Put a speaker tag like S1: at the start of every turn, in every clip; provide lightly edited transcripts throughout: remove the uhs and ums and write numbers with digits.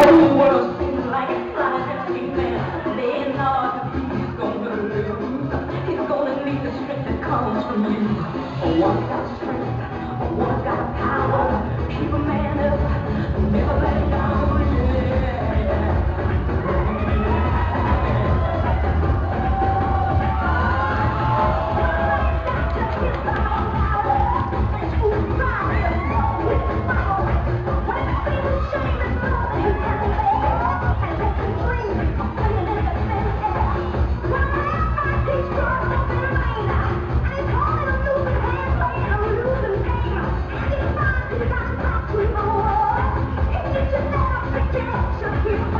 S1: whole world seems like a flying man laying on he's gonna lose. He's gonna need the strength that comes from you. One got strength, one got power. Keep a man up, never let him down. Yeah.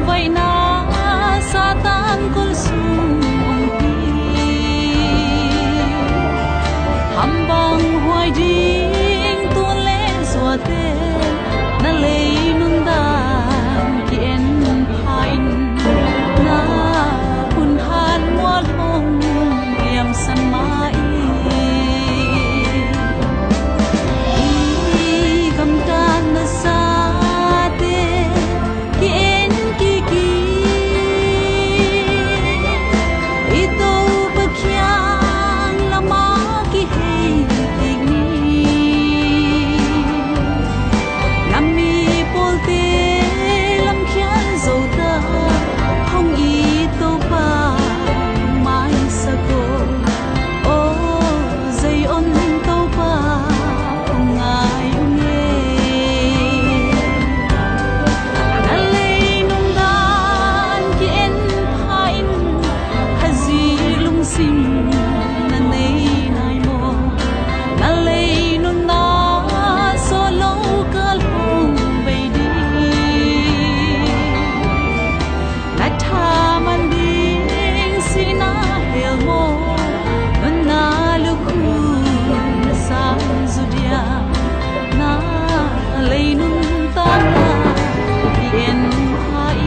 S2: vậy na sa tan col sung hầm bang hoài ding tuôn lên xua tê na lấy nung đàn kiên pain na hun han mua hồng em san mai i gam tan na sa tê kiên ki ki i to bakhyang lama ki hey nami polte lam khian zota hong i to pa mai sako o zai on to pa hong ai unge nalei nung dan ki en phain hazi lung sim na nei nai mo nalei nun na solo kal hong bay đi na tha man ding sina hel mo na lu khu na sa zudia na lei nun ta na yen hai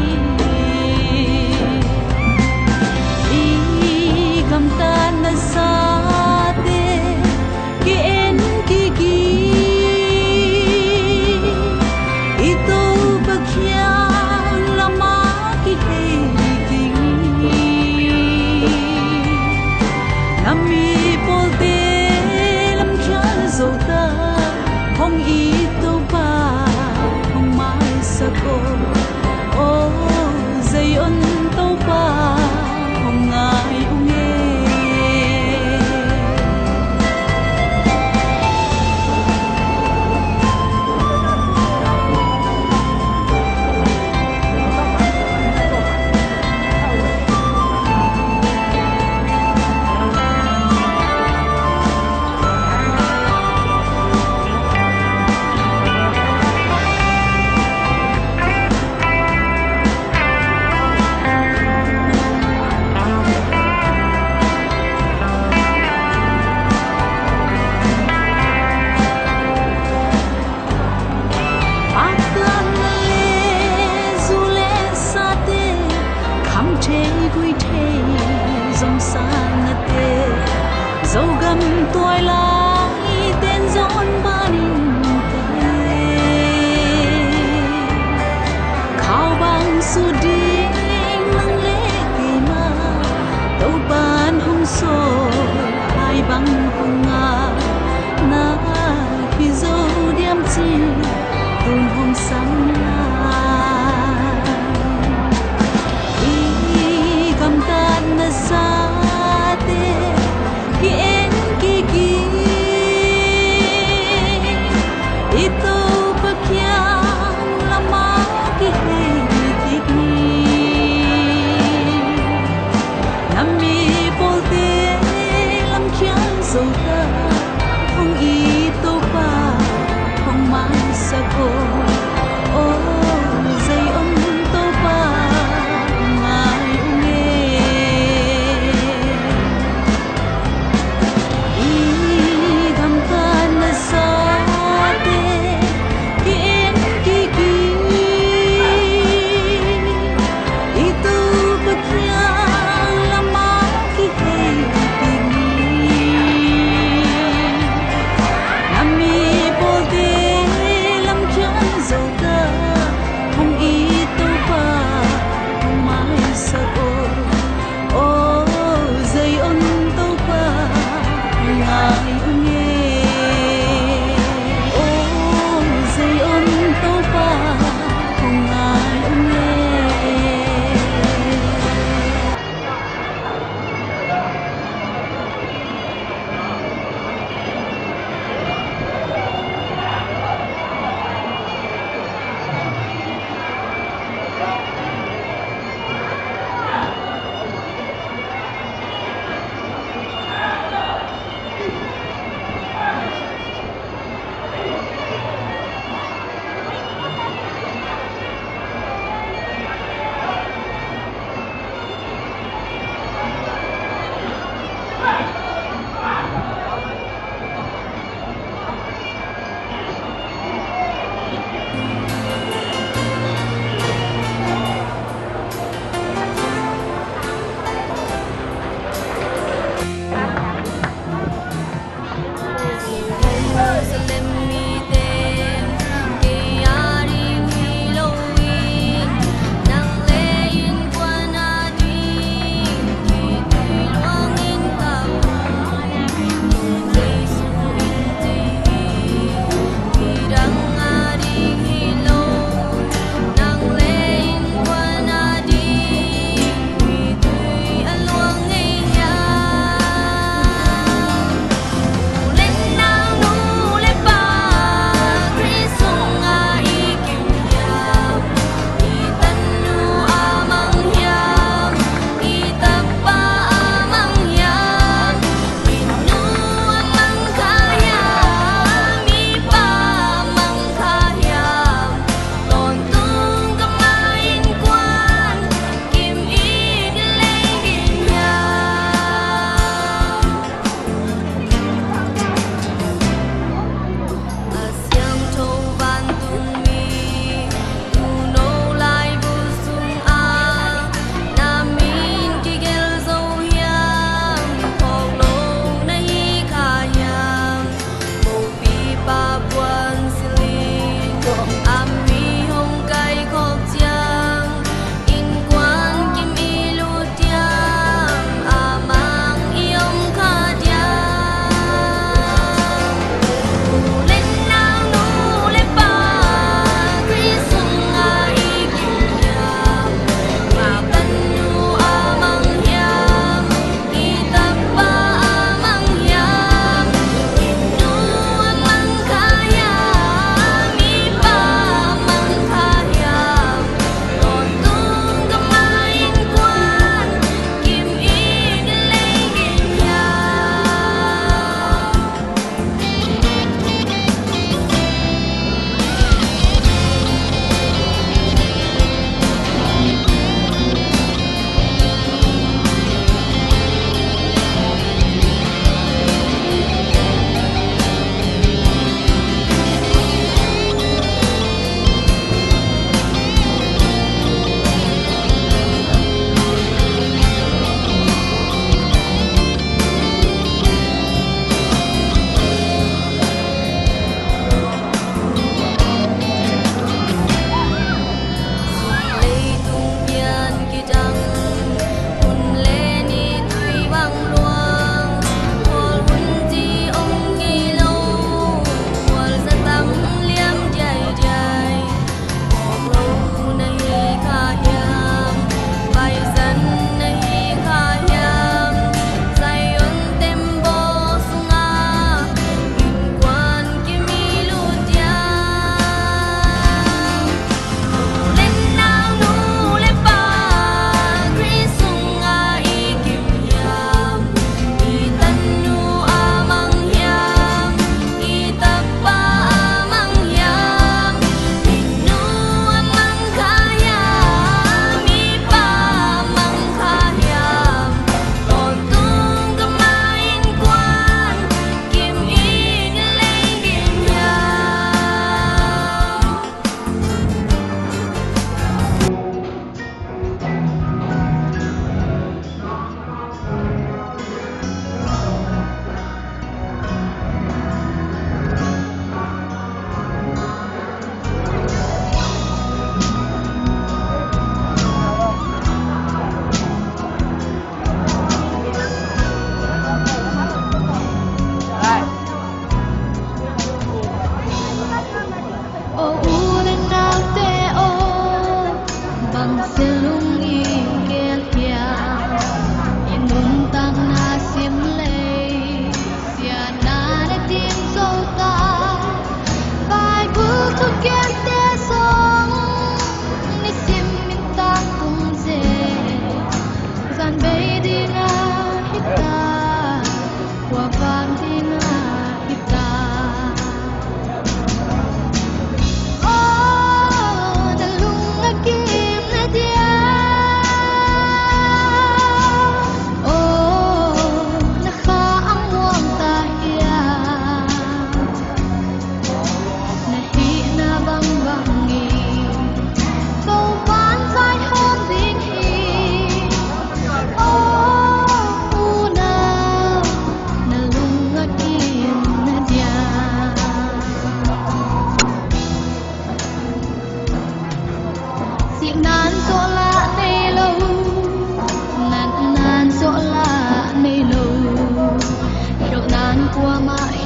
S2: i gam ta na sa te ki en ki ki ito bakhyang lama ki hey ki nami polte lam khian zota hong ito pa hong mai sako o zai on to pa hong ngai unge Atan le zule sate kham che gui the zong san na te dâu gam toy la i ten zon banin te khao bang su ding nang le ke ma tau ban hong so ai bang hong nga na hi zo diam chi tun hong sang la i gam tan na sa te ki en ki ki ito bakhyang lama ki hey ki nami polte lam khian zota hong i to pa hong mai sako o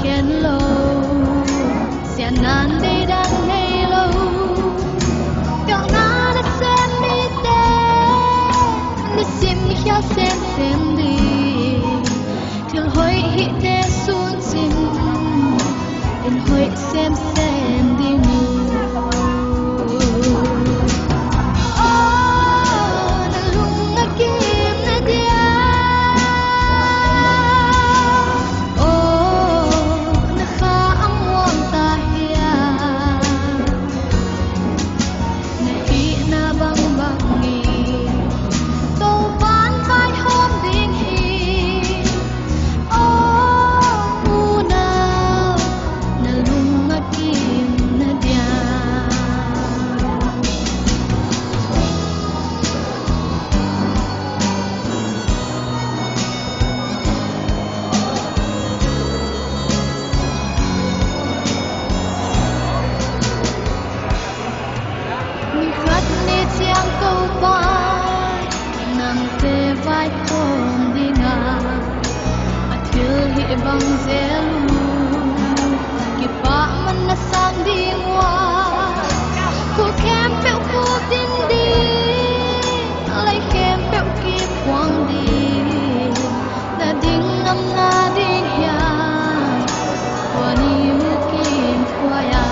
S2: khen lâu sẽ nan đi đang ngày lâu cho na đã xem đi tê đã xem khia xem đi thường hỏi hít tê xuân xin in hỏi xem đi nu bang zelu ki pa man na sang ding wa ku kem pe ku din di lai kem pe ki kwang di na ding nam na ding ya wa ni mu kim kwa ya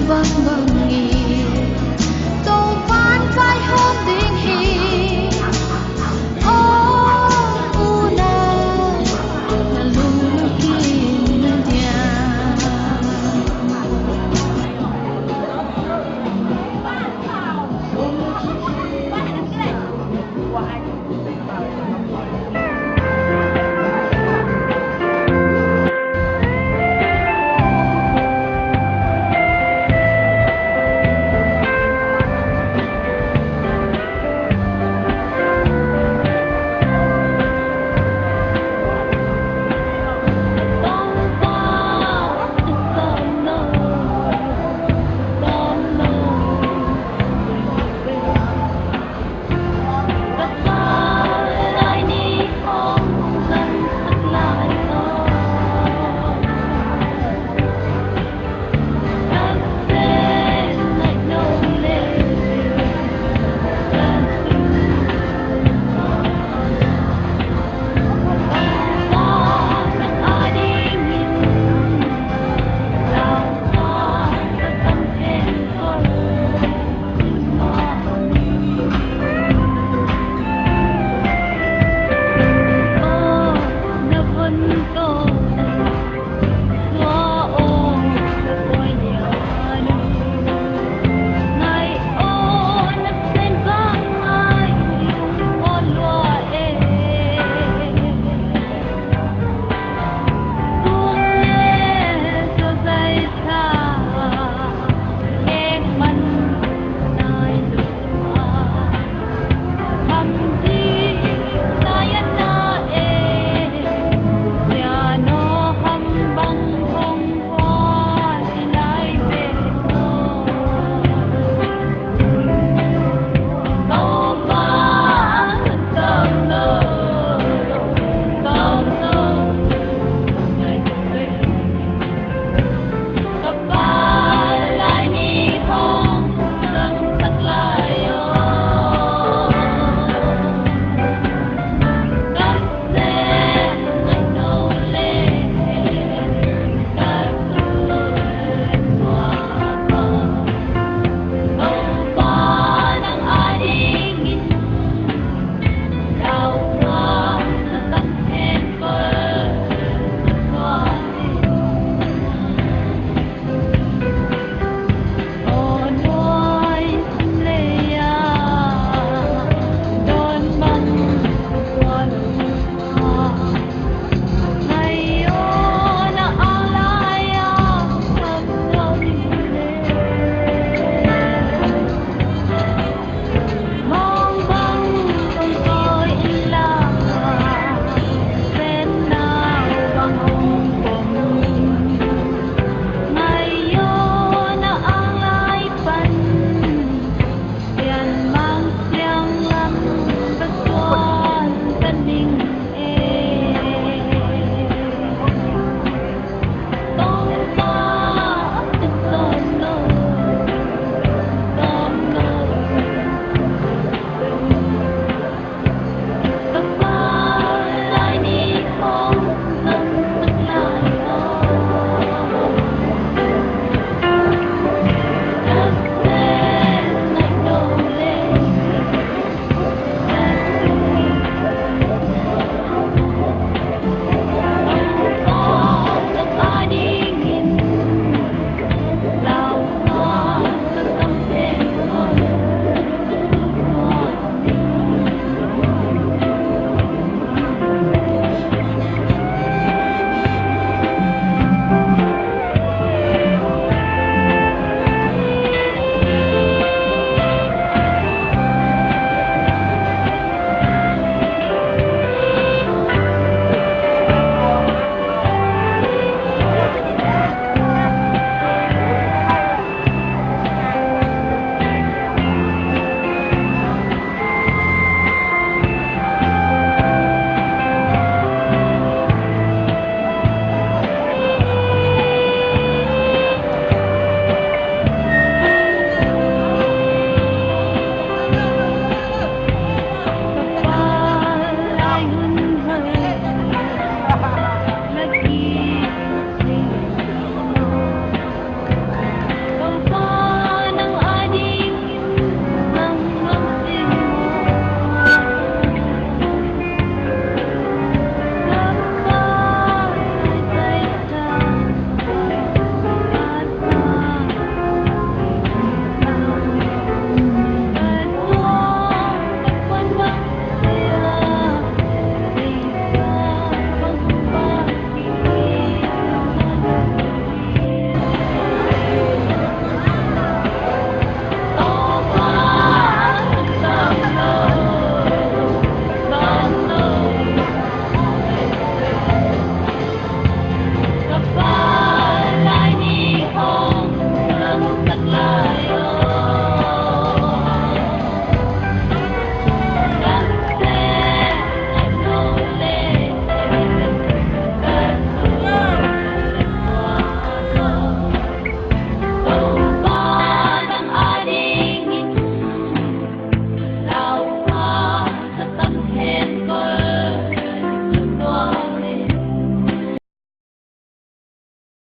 S2: bang bang